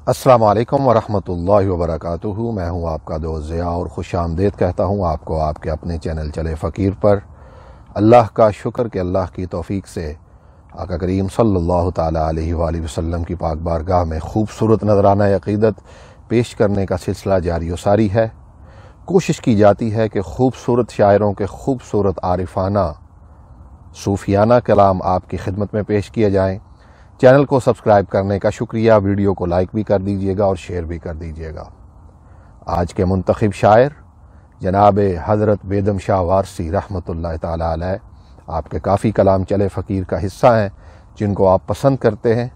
السلام علیکم ورحمۃ اللہ وبرکاتہ۔ میں ہوں آپ کا دوست ضیاء اور خوش آمدید کہتا ہوں آپ کو آپ کے اپنے چینل چلے فقیر پر۔ اللہ کا شکر کہ اللہ کی توفیق سے آقا کریم صلی اللہ تعالیٰ علیہ وآلہ وسلم کی پاک بارگاہ میں خوبصورت نذرانہ عقیدت پیش کرنے کا سلسلہ جاری و ساری ہے۔ کوشش کی جاتی ہے کہ خوبصورت شاعروں کے خوبصورت عارفانہ صوفیانہ کلام آپ کی خدمت میں پیش کیے جائیں۔ چینل کو سبسکرائب کرنے کا شکریہ، ویڈیو کو لائک بھی کر دیجیے گا اور شیئر بھی کر دیجیے گا۔ آج کے منتخب شاعر جناب حضرت بیدم شاہ وارسی رحمۃ اللہ تعالیٰ علیہ، آپ کے کافی کلام چلے فقیر کا حصہ ہیں جن کو آپ پسند کرتے ہیں۔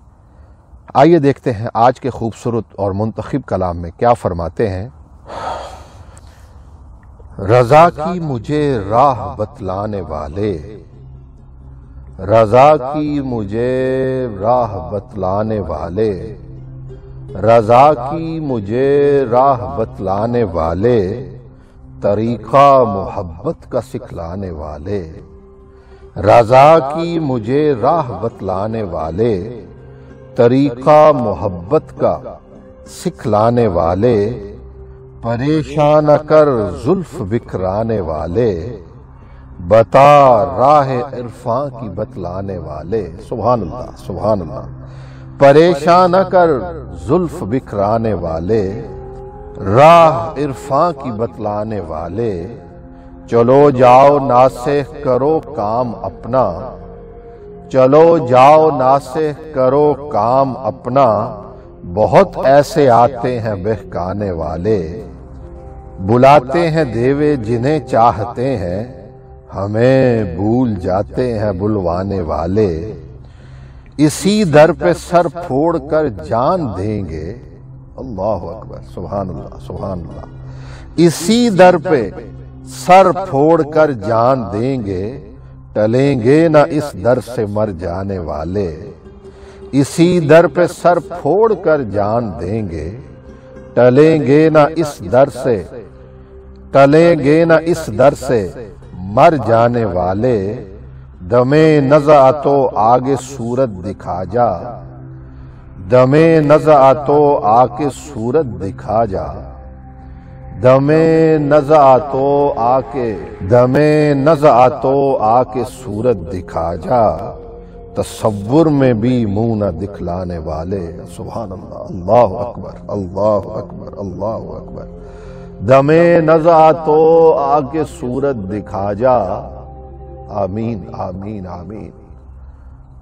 آئیے دیکھتے ہیں آج کے خوبصورت اور منتخب کلام میں کیا فرماتے ہیں۔ رضا کی مجھے راہ بتلانے والے، رضا کی مجھے راہ بتلانے والے، رضا کی مجھے راہ بتلانے والے، طریقہ محبت کا سکھلانے والے۔ رضا کی مجھے راہ بتلانے والے، طریقہ محبت کا سکھلانے والے، پریشان کر زلف بکھرانے والے، بتا راہ عرفاں کی بتلانے والے۔ سبحان اللہ سبحان اللہ۔ پریشان کر زلف بکھرانے والے، راہ عرفاں کی بتلانے والے، چلو جاؤ ناصح کرو کام اپنا، چلو جاؤ ناصح کرو کام اپنا، بہت ایسے آتے ہیں بہکانے والے، بلاتے ہیں دیوے جنہیں چاہتے ہیں، ہمیں بھول جاتے ہیں بلوانے والے، اسی در پہ سر پھوڑ کر جان دیں گے۔ اللہ اکبر، سبحان اللہ سبحان اللہ۔ اسی در پہ سر پھوڑ کر جان دیں گے، ٹلیں گے نہ اس در سے مر جانے والے، اسی در پہ سر پھوڑ کر جان دیں گے، ٹلیں گے نہ اس در سے، ٹلیں گے نہ اس در سے مر جانے والے، دمے نزع تو آگے صورت دکھا جا، دمے نزع تو آگے صورت دکھا جا، دمے نزع تو آکے، دمے نزع تو آکے صورت دکھا جا، تصور میں بھی منہ نہ دکھلانے والے۔ سبحان اللہ، اللہ اکبر اللہ اکبر اللہ اکبر۔ دمے نزع تو آکے صورت دکھا جا، آمین آمین آمین۔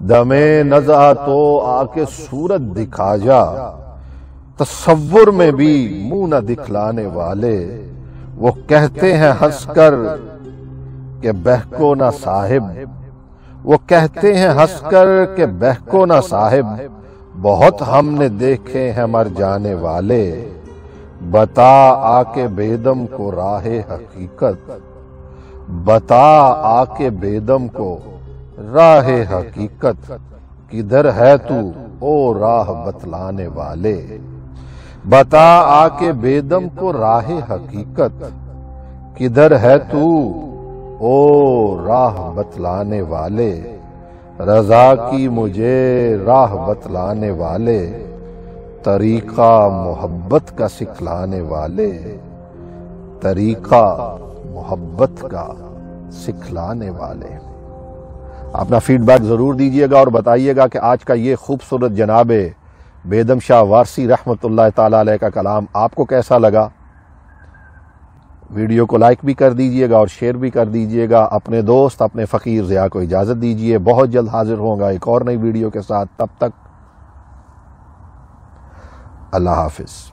دمے نزع تو آکے صورت دکھا جا، تصور میں بھی منہ نہ دکھلانے والے، وہ کہتے ہیں ہنس کر کہ بہکو نہ صاحب، وہ کہتے ہیں ہنس کر کہ بہکو نہ صاحب، بہت ہم نے دیکھے ہیں مر جانے والے، بتا آکے بیدم کو راہ حقیقت، بتا آکے بیدم کو راہ حقیقت، کدھر ہے تو او راہ بتلانے والے، بتا آکے بیدم کو راہ حقیقت، کدھر ہے تو او راہ بتلانے والے، رضا کی مجھے راہ بتلانے والے، طریقہ محبت کا سکھلانے والے، طریقہ محبت کا سکھلانے والے۔ اپنا فیڈ بیک ضرور دیجیے گا اور بتائیے گا کہ آج کا یہ خوبصورت جناب بیدم شاہ وارسی رحمۃ اللہ تعالیٰ علیہ کا کلام آپ کو کیسا لگا۔ ویڈیو کو لائک بھی کر دیجیے گا اور شیئر بھی کر دیجیے گا۔ اپنے دوست اپنے فقیر ضیاء کو اجازت دیجیے، بہت جلد حاضر ہوں گا ایک اور نئی ویڈیو کے ساتھ، تب تک اللہ حافظ۔